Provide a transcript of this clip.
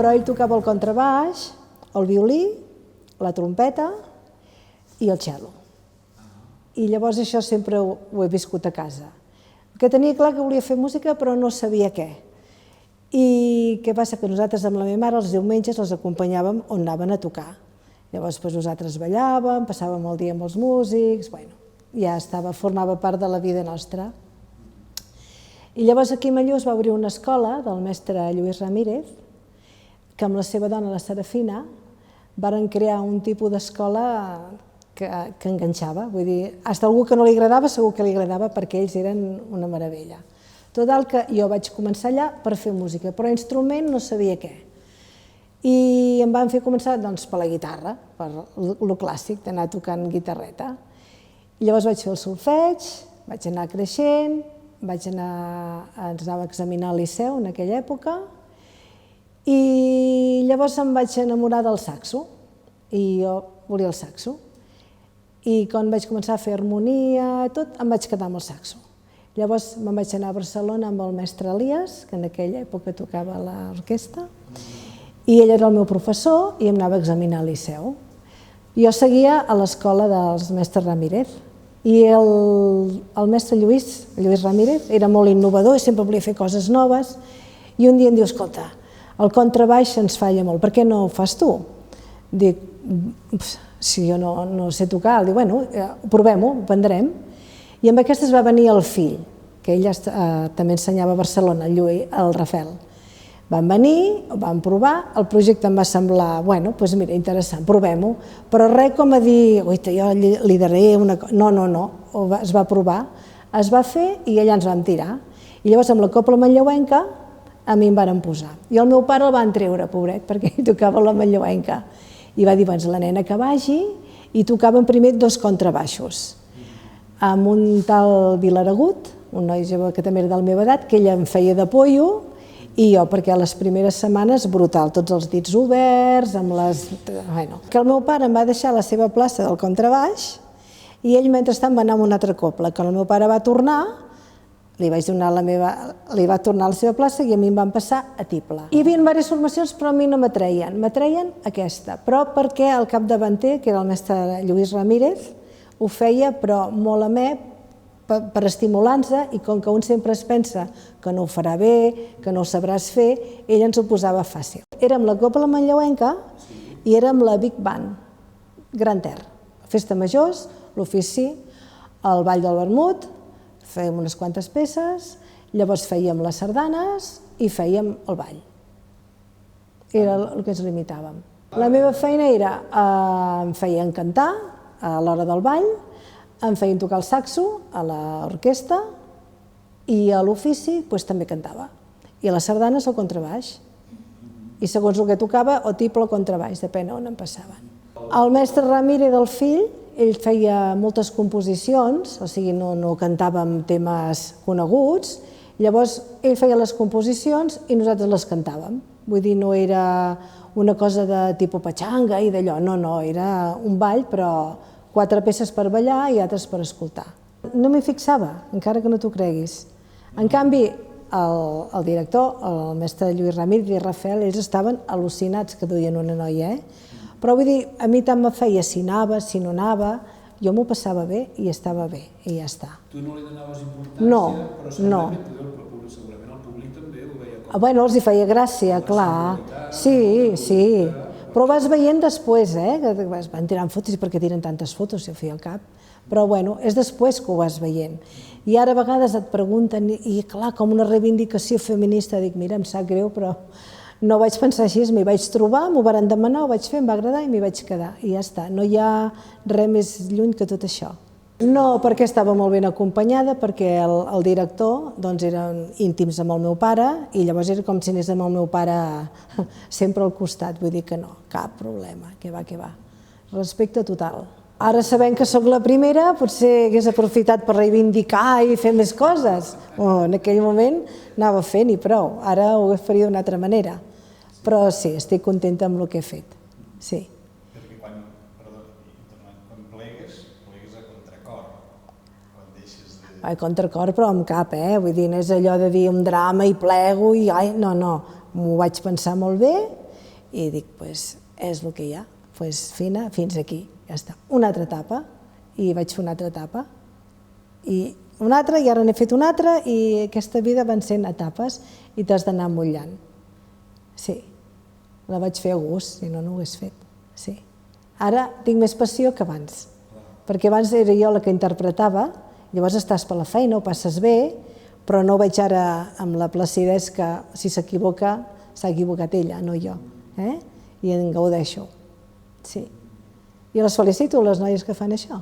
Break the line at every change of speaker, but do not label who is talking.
però ell tocava el contrabaix, el violí, la trompeta i el cello. I llavors això sempre ho he viscut a casa. Que tenia clar que volia fer música però no sabia què. I què passa? Que nosaltres amb la meva mare els diumenges els acompanyàvem on anaven a tocar. Llavors nosaltres ballàvem, passàvem el dia amb els músics, ja formava part de la vida nostra. I llavors aquí a Malló es va obrir una escola del mestre Lluís Ramírez, que amb la seva dona, la Serafina, varen crear un tipus d'escola que enganxava. Vull dir, fins algú que no li agradava, segur que li agradava perquè ells eren una meravella. Total que jo vaig començar allà per fer música, però instrument no sabia què. I em van fer començar per la guitarra, per lo clàssic, d'anar tocant guitarreta. I llavors vaig fer el solfeig, vaig anar creixent, ens anava a examinar al Liceu en aquella època, i llavors em vaig enamorar del saxo, i jo volia el saxo. I quan vaig començar a fer harmonia, tot, em vaig quedar amb el saxo. Llavors me'n vaig anar a Barcelona amb el mestre Elias, que en aquella època tocava a l'orquestra, i ell era el meu professor i em anava a examinar al Liceu. Jo seguia a l'escola dels mestres Ramírez, i el mestre Lluís Ramírez era molt innovador i sempre volia fer coses noves, i un dia em diu, escolta, el contrabaix ens falla molt, per què no ho fas tu? Dic, si jo no sé tocar, dic, bueno, provem-ho, ho aprendrem. I amb aquestes va venir el fill, que ell també ensenyava a Barcelona, el Rafael. Van venir, ho van provar, el projecte em va semblar, bueno, doncs mira, interessant, provem-ho, però res com a dir, oita, jo li daré una cosa, no, es va provar, es va fer i allà ens vam tirar. I llavors amb la cobla manlleuenca a mi em varen posar. I el meu pare el van treure, pobret, perquè ell tocava la manlleuenca. I va dir, doncs la nena que vagi, i tocaven primer 2 contrabaixos, amb un tal Vilaragut, un noi jove que també era de la meva edat, que ella em feia de pollo, i jo, perquè a les primeres setmanes, brutal, tots els dits oberts, amb les... Bueno, que el meu pare em va deixar la seva plaça del contrabaix i ell mentrestant va anar amb una altra cobla. Quan el meu pare va tornar, li va tornar a la seva plaça i a mi em van passar a tible. Hi havia diverses formacions, però a mi no m'atreien. M'atreien aquesta, però perquè el capdavanter, que era el mestre Lluís Ramírez, ho feia, però molt amè, per estimular-nos, i com que un sempre es pensa que no ho farà bé, que no ho sabràs fer, ell ens ho posava fàcil. Érem la cobla manlleuenca i érem la Big Band, Gran Ter. Festa majors, l'ofici, el ball del vermut, fèiem unes quantes peces, llavors fèiem les sardanes i fèiem el ball. Era el que ens limitàvem. La meva feina era, em feien cantar a l'hora del ball, em feien tocar el saxo a l'orquestra i a l'ofici també cantava. I a les sardanes el contrabaix. I segons el que tocava, o tiple o contrabaix, depèn on em passaven. El mestre Ramírez, el fill, ell feia moltes composicions, o sigui, no cantàvem temes coneguts, llavors ell feia les composicions i nosaltres les cantàvem. Vull dir, no era una cosa de tipus patxanga i d'allò, no, era un ball, però 4 peces per ballar i altres per escoltar. No m'hi fixava, encara que no t'ho creguis. En canvi, el director, el mestre Lluís Ramírez i Rafael, ells estaven al·lucinats que duien una noia, però vull dir, a mi tant me feia si anava, si no anava, jo m'ho passava bé i estava bé, i ja està.
Tu no li donaves importància, però segurament el públic també ho veia com...
Bueno, els hi feia gràcia, clar. Sí. Però ho vas veient després, que van tirant fotos, i per què tiren tantes fotos, si ho feia al cap? Però bueno, és després que ho vas veient. I ara a vegades et pregunten, i clar, com una reivindicació feminista, dic, mira, em sap greu, però no vaig pensar així, m'hi vaig trobar, m'ho van demanar, ho vaig fer, em va agradar i m'hi vaig quedar, i ja està. No hi ha res més lluny que tot això. No, perquè estava molt ben acompanyada, perquè el director eren íntims amb el meu pare i llavors era com si anés amb el meu pare sempre al costat, vull dir que no, cap problema, que va. Respecte total. Ara sabent que sóc la primera, potser hagués aprofitat per reivindicar i fer més coses. En aquell moment anava fent i prou, ara ho faria d'una altra manera. Però sí, estic contenta amb el que he fet, sí. A contracor, però amb cap, vull dir, no és allò de dir un drama i plego i no, m'ho vaig pensar molt bé I dic, doncs és el que hi ha, doncs fina, fins aquí, ja està. Una altra etapa, i vaig fer una altra etapa, i una altra, i ara n'he fet una altra, i aquesta vida van sent etapes, i t'has d'anar emmotllant. Sí, la vaig fer a gust, si no, no ho hagués fet. Sí. Ara tinc més passió que abans, perquè abans era jo la que interpretava, llavors estàs per la feina, ho passes bé, però no ho veig ara amb la placidesa que si s'equivoca, s'ha equivocat ella, no jo. I en gaudeixo. Sí. I les felicito, les noies que fan això.